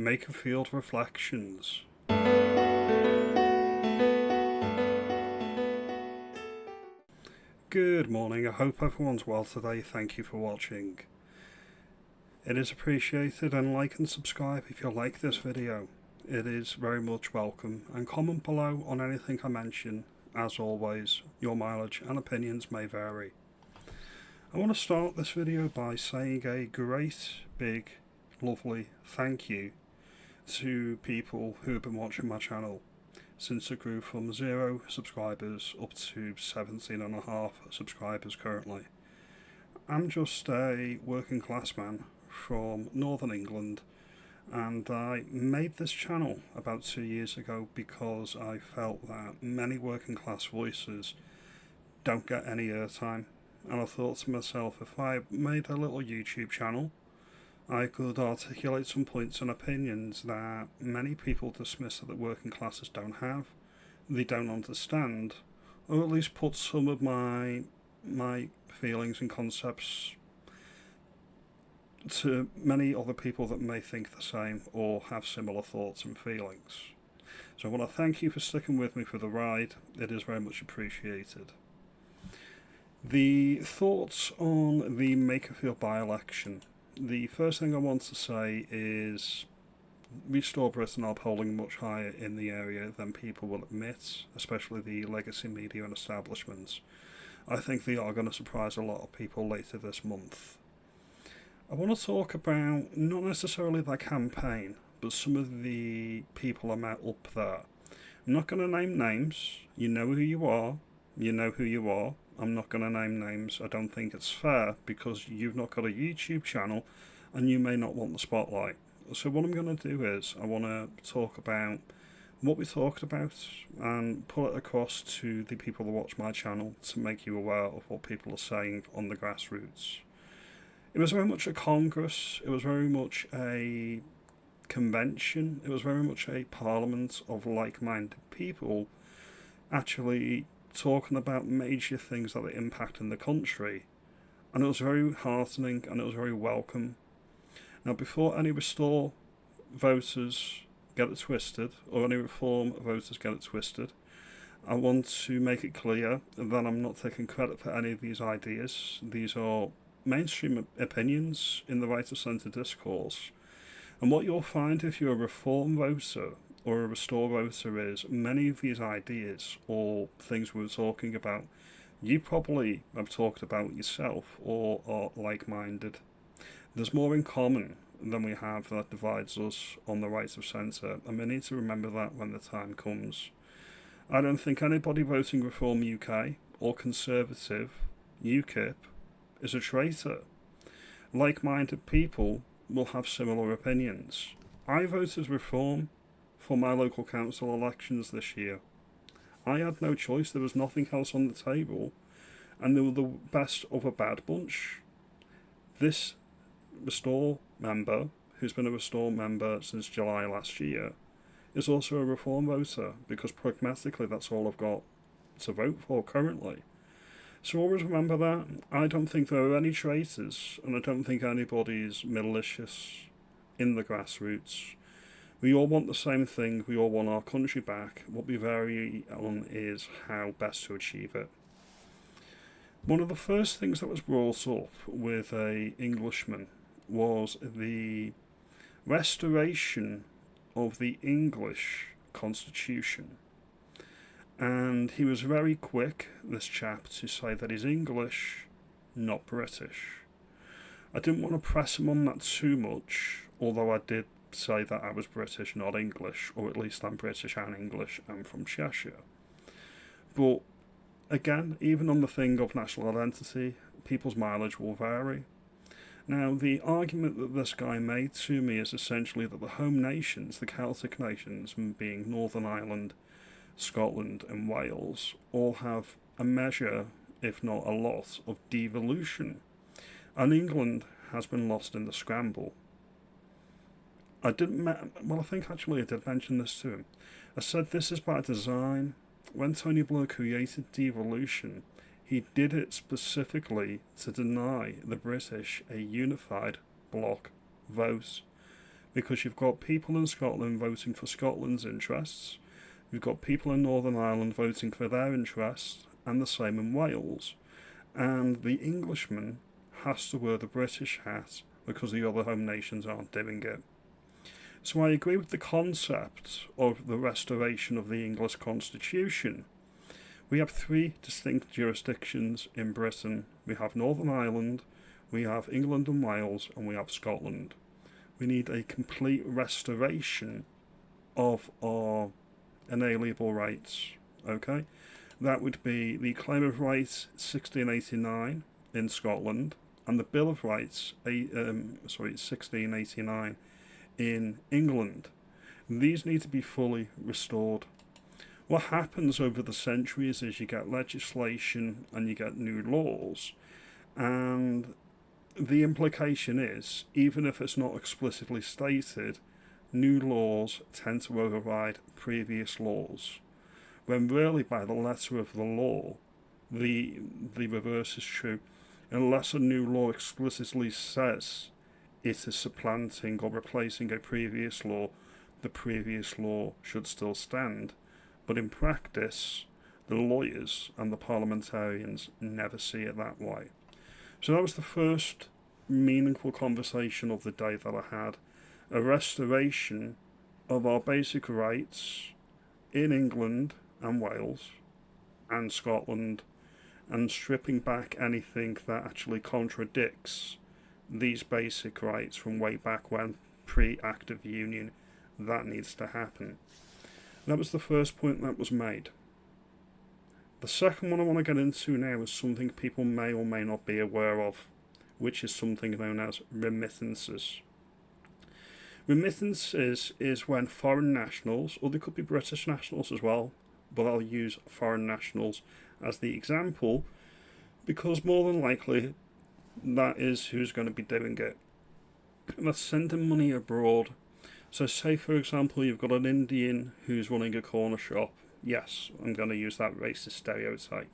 Makerfield Reflections. Good morning, I hope everyone's well today. Thank you for watching. It is appreciated, and like and subscribe if you like this video. It is very much welcome, and comment below on anything I mention. As always, your mileage and opinions may vary. I want to start this video by saying a great, big, lovely thank you to people who have been watching my channel since it grew from 0 subscribers up to 17.5 subscribers currently. I'm just a working class man from Northern England, and I made this channel about 2 years ago because I felt that many working class voices don't get any airtime, and I thought to myself, if I made a little YouTube channel, I could articulate some points and opinions that many people dismiss that the working classes don't have, they don't understand, or at least put some of my feelings and concepts to many other people that may think the same or have similar thoughts and feelings. So I want to thank you for sticking with me for the ride. It is very much appreciated. The thoughts on the Makerfield by-election. The first thing I want to say is Restore Britain are polling much higher in the area than people will admit, especially the legacy media and establishments. I think they are going to surprise a lot of people later this month. I want to talk about not necessarily their campaign, but some of the people I met up there. I'm not going to name names. You know who you are. You know who you are. I'm not going to name names. I don't think it's fair because you've not got a YouTube channel and you may not want the spotlight. So what I'm going to do is I want to talk about what we talked about and put it across to the people that watch my channel to make you aware of what people are saying on the grassroots. It was very much a congress, it was very much a convention, it was very much a parliament of like-minded people actually talking about major things that are impacting the country, and it was very heartening and it was very welcome. Now, before any Restore voters get it twisted, or any Reform voters get it twisted, I want to make it clear that I'm not taking credit for any of these ideas. These are mainstream opinions in the right of centre discourse. And what you'll find if you're a Reform voter or a Restore voter is many of these ideas or things we were talking about, you probably have talked about yourself or are like-minded. There's more in common than we have that divides us on the right of centre, and we need to remember that when the time comes. I don't think anybody voting Reform UK or Conservative UKIP is a traitor. Like-minded people will have similar opinions. I voted Reform for my local council elections this year. I had no choice, there was nothing else on the table, and they were the best of a bad bunch. This Restore member, who's been a Restore member since July last year, is also a Reform voter, because pragmatically that's all I've got to vote for currently. So always remember that. I don't think there are any traitors, and I don't think anybody's malicious in the grassroots. We all want the same thing, we all want our country back. What we vary on is how best to achieve it. One of the first things that was brought up with a Englishman was the restoration of the English Constitution. And he was very quick, this chap, to say that he's English, not British. I didn't want to press him on that too much, although I did say that I was British, not English, or at least I'm British and English, and from Cheshire. But again, even on the thing of national identity, people's mileage will vary. Now, the argument that this guy made to me is essentially that the home nations, the Celtic nations, being Northern Ireland, Scotland and Wales, all have a measure, if not a lot, of devolution, and England has been lost in the scramble. I think actually I did mention this to him. I said this is by design. When Tony Blair created devolution, he did it specifically to deny the British a unified bloc vote, because you've got people in Scotland voting for Scotland's interests, you've got people in Northern Ireland voting for their interests, and the same in Wales. And the Englishman has to wear the British hat because the other home nations aren't doing it. So I agree with the concept of the restoration of the English constitution. We have three distinct jurisdictions in Britain. We have Northern Ireland, we have England and Wales, and we have Scotland. We need a complete restoration of our inalienable rights. Okay? That would be the Claim of Rights 1689 in Scotland and the Bill of Rights 1689 in England. These need to be fully restored. What happens over the centuries is you get legislation and you get new laws, and the implication is, even if it's not explicitly stated, new laws tend to override previous laws, when really by the letter of the law the reverse is true. Unless a new law explicitly says it is supplanting or replacing a previous law, the previous law should still stand. But in practice, the lawyers and the parliamentarians never see it that way. So that was the first meaningful conversation of the day that I had. A restoration of our basic rights in England and Wales and Scotland, and stripping back anything that actually contradicts these basic rights from way back when, pre-Act of Union. That needs to happen. That was the first point that was made. The second one I want to get into now is something people may or may not be aware of, which is something known as remittances. Remittances is when foreign nationals, or they could be British nationals as well, but I'll use foreign nationals as the example because more than likely that is who's going to be doing it. That's sending money abroad. So say for example you've got an Indian who's running a corner shop. Yes, I'm going to use that racist stereotype.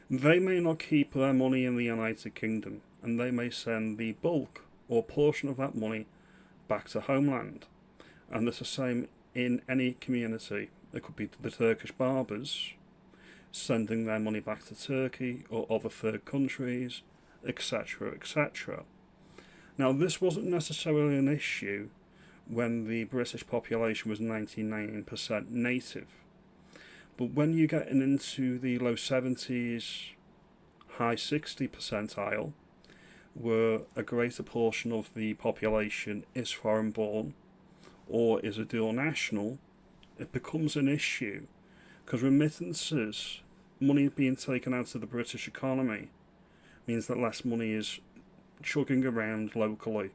They may not keep their money in the United Kingdom, and they may send the bulk or portion of that money back to homeland. And it's the same in any community. It could be the Turkish barbers sending their money back to Turkey or other third countries, etc., etc. Now, this wasn't necessarily an issue when the British population was 99% native. But when you get into the low 70s, high 60 percentile, where a greater portion of the population is foreign born or is a dual national, it becomes an issue because remittances, money being taken out of the British economy, means that less money is chugging around locally.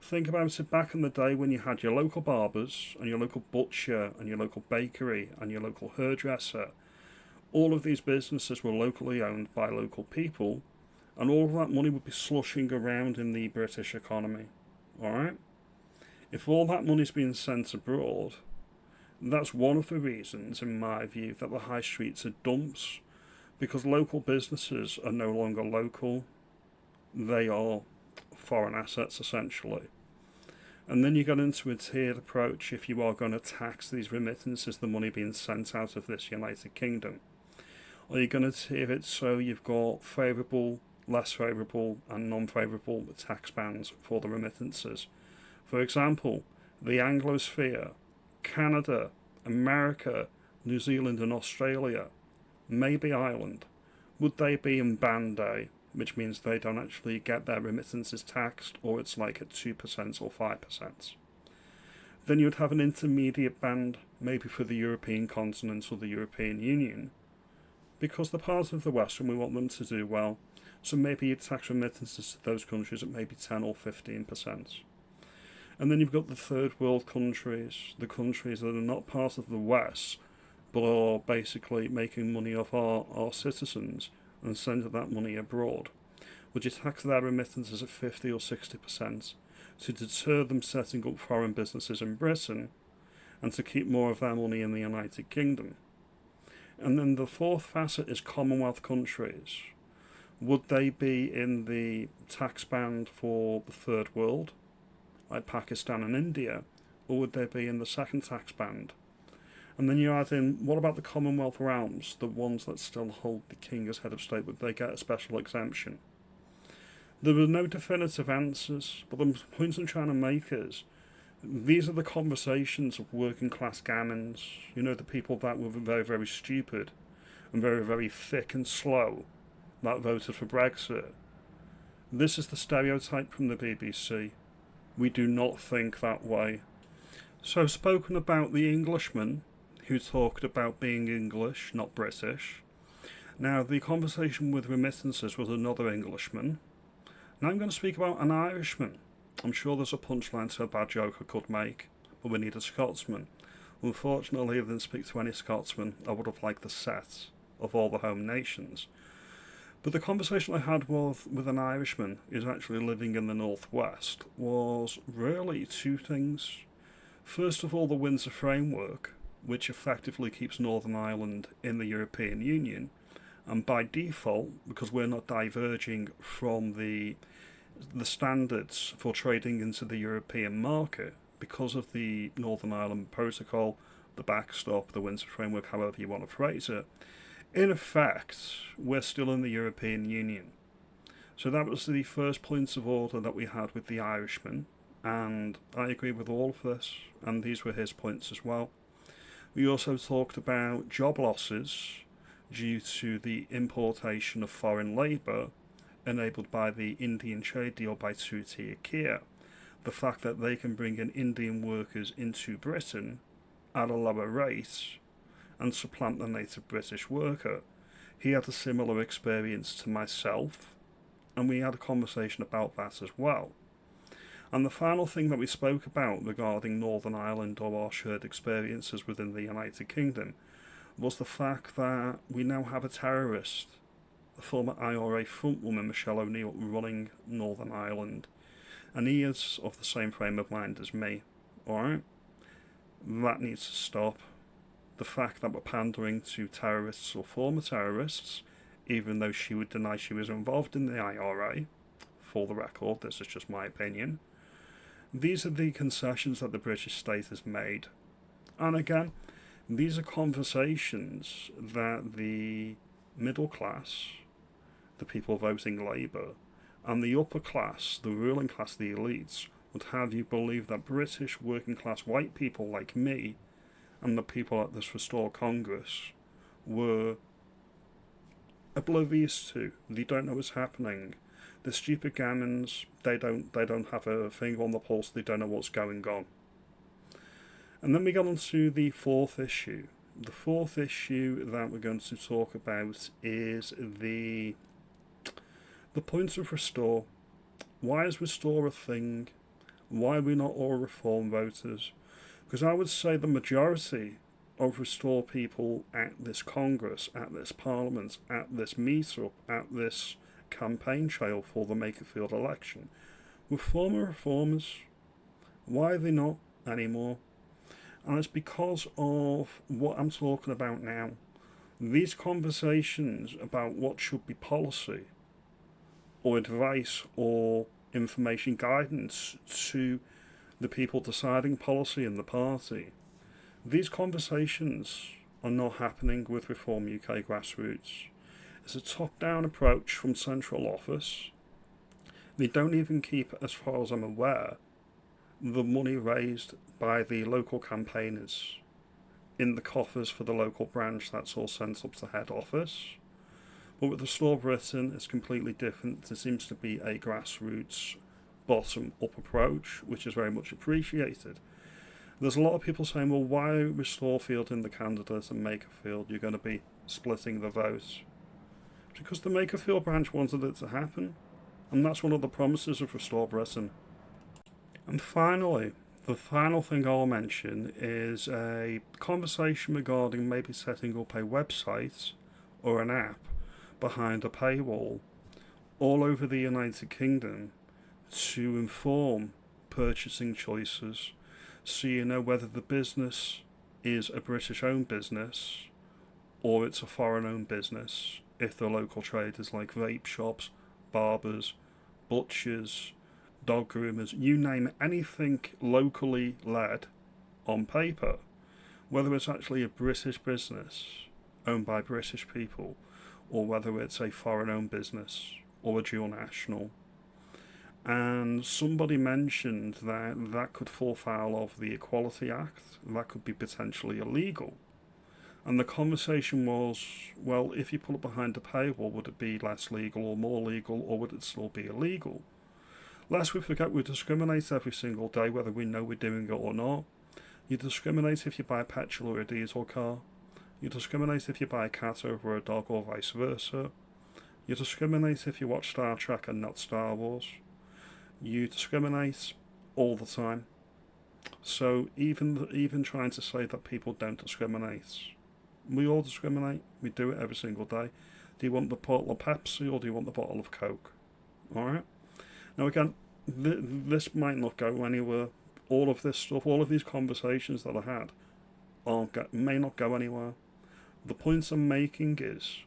Think about it back in the day when you had your local barbers and your local butcher and your local bakery and your local hairdresser. All of these businesses were locally owned by local people, and all of that money would be slushing around in the British economy. Alright? If all that money's being sent abroad, that's one of the reasons, in my view, that the high streets are dumps, because local businesses are no longer local. They are foreign assets, essentially. And then you get into a tiered approach if you are going to tax these remittances, the money being sent out of this United Kingdom. Are you going to tier it so you've got favourable, less favourable and non-favourable tax bands for the remittances? For example, the Anglosphere, Canada, America, New Zealand and Australia, maybe Ireland, would they be in band A, which means they don't actually get their remittances taxed, or it's like at 2% or 5%. Then you'd have an intermediate band, maybe for the European continent or the European Union, because they're part of the West and we want them to do well, so maybe you'd tax remittances to those countries at maybe 10 or 15%. And then you've got the third world countries, the countries that are not part of the West, but are basically making money off our citizens and sending that money abroad. Would you tax their remittances at 50 or 60% to deter them setting up foreign businesses in Britain and to keep more of their money in the United Kingdom? And then the fourth facet is Commonwealth countries. Would they be in the tax band for the third world? like Pakistan and India, or would they be in the second tax band? And then you add in, what about the Commonwealth realms, the ones that still hold the king as head of state, would they get a special exemption? There were no definitive answers, but the point I'm trying to make is, these are the conversations of working class gamins, the people that were very, very stupid and very, very thick and slow that voted for Brexit. This is the stereotype from the BBC. We do not think that way. So, spoken about the Englishman who talked about being English, not British. Now, the conversation with remittances was another Englishman. Now I'm going to speak about an Irishman. I'm sure there's a punchline to a bad joke I could make, but we need a Scotsman. Unfortunately, I didn't speak to any Scotsman. I would have liked the set of all the home nations. But the conversation I had with an Irishman who's actually living in the Northwest was really two things. First of all, the Windsor Framework, which effectively keeps Northern Ireland in the European Union, and by default, because we're not diverging from the standards for trading into the European market, because of the Northern Ireland Protocol, the backstop, the Windsor Framework, however you want to phrase it, in effect, we're still in the European Union. So that was the first point of order that we had with the Irishman, and I agree with all of this, and these were his points as well. We also talked about job losses due to the importation of foreign labour enabled by the Indian trade deal by two-tier Kia. The fact that they can bring in Indian workers into Britain at a lower rate and supplant the native British worker. He had a similar experience to myself, and we had a conversation about that as well. And the final thing that we spoke about regarding Northern Ireland or our shared experiences within the United Kingdom was the fact that we now have a terrorist, the former IRA frontwoman Michelle O'Neill, running Northern Ireland. And he is of the same frame of mind as me, alright? That needs to stop. The fact that we're pandering to terrorists or former terrorists, even though she would deny she was involved in the IRA, for the record, this is just my opinion. These are the concessions that the British state has made. And again, these are conversations that the middle class, the people voting Labour, and the upper class, the ruling class, the elites, would have you believe that British working class white people like me and the people at this Restore Congress were oblivious to. They don't know what's happening. The stupid gammons, they don't have a finger on the pulse, they don't know what's going on. And then we get on to the fourth issue. The fourth issue that we're going to talk about is the point of Restore. Why is Restore a thing? Why are we not all Reform voters? Because I would say the majority of Restore people at this Congress, at this Parliament, at this meet-up, at this campaign trail for the Makerfield election were former Reformers. Why are they not anymore? And it's because of what I'm talking about now. These conversations about what should be policy or advice or information guidance to the people deciding policy in the party, these conversations are not happening with Reform UK grassroots. It's a top-down approach from central office. They don't even keep, as far as I'm aware, the money raised by the local campaigners in the coffers for the local branch. That's all sent up to head office. But with Restore Britain, it's completely different. There seems to be a grassroots, bottom-up approach, which is very much appreciated. There's a lot of people saying, well, why Restore fielding the candidate and Makerfield? You're going to be splitting the vote. Because the Makerfield branch wanted it to happen, and that's one of the promises of Restore Britain. And finally, the final thing I'll mention is a conversation regarding maybe setting up a website or an app behind a paywall all over the United Kingdom to inform purchasing choices, so you know whether the business is a British-owned business or it's a foreign-owned business, if the local trade is like vape shops, barbers, butchers, dog groomers, you name anything locally led on paper, whether it's actually a British business owned by British people, or whether it's a foreign-owned business or a dual national. And somebody mentioned that that could fall foul of the Equality Act, that could be potentially illegal. And the conversation was, well, if you put it behind a paywall, would it be less legal or more legal, or would it still be illegal? Lest we forget, we discriminate every single day, whether we know we're doing it or not. You discriminate if you buy a petrol or a diesel car. You discriminate if you buy a cat over a dog, or vice versa. You discriminate if you watch Star Trek and not Star Wars. You discriminate all the time. So even trying to say that people don't discriminate, we all discriminate. We do it every single day. Do you want the bottle of Pepsi or do you want the bottle of Coke? Alright? Now again, this might not go anywhere. All of this stuff, all of these conversations that I had may not go anywhere. The point I'm making is,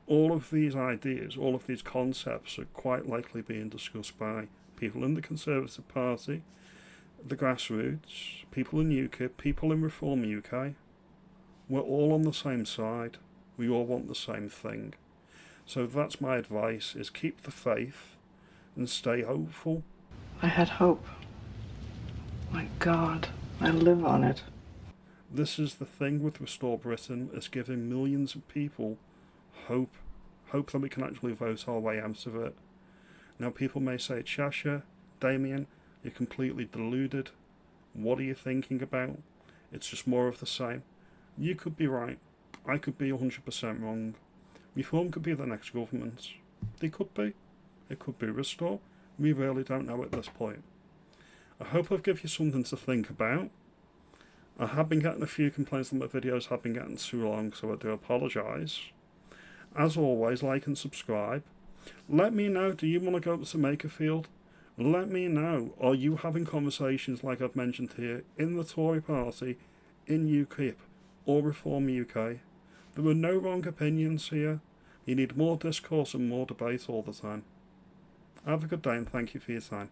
all of these ideas, all of these concepts are quite likely being discussed by people in the Conservative Party, the grassroots, people in UKIP, people in Reform UK. We're all on the same side. We all want the same thing. So that's my advice, is keep the faith and stay hopeful. I had hope. My God, I live on it. This is the thing with Restore Britain, is giving millions of people hope. Hope that we can actually vote our way out of it. Now people may say, Cheshire, Damien, you're completely deluded. What are you thinking about? It's just more of the same. You could be right. I could be 100% wrong. Reform could be the next government. They could be. It could be Restore. We really don't know at this point. I hope I've given you something to think about. I have been getting a few complaints that my videos have been getting too long, so I do apologise. As always, like and subscribe. Let me know, do you want to go up to Makerfield? Let me know, are you having conversations like I've mentioned here in the Tory party, in UKIP, or Reform UK? There are no wrong opinions here. You need more discourse and more debate all the time. Have a good day and thank you for your time.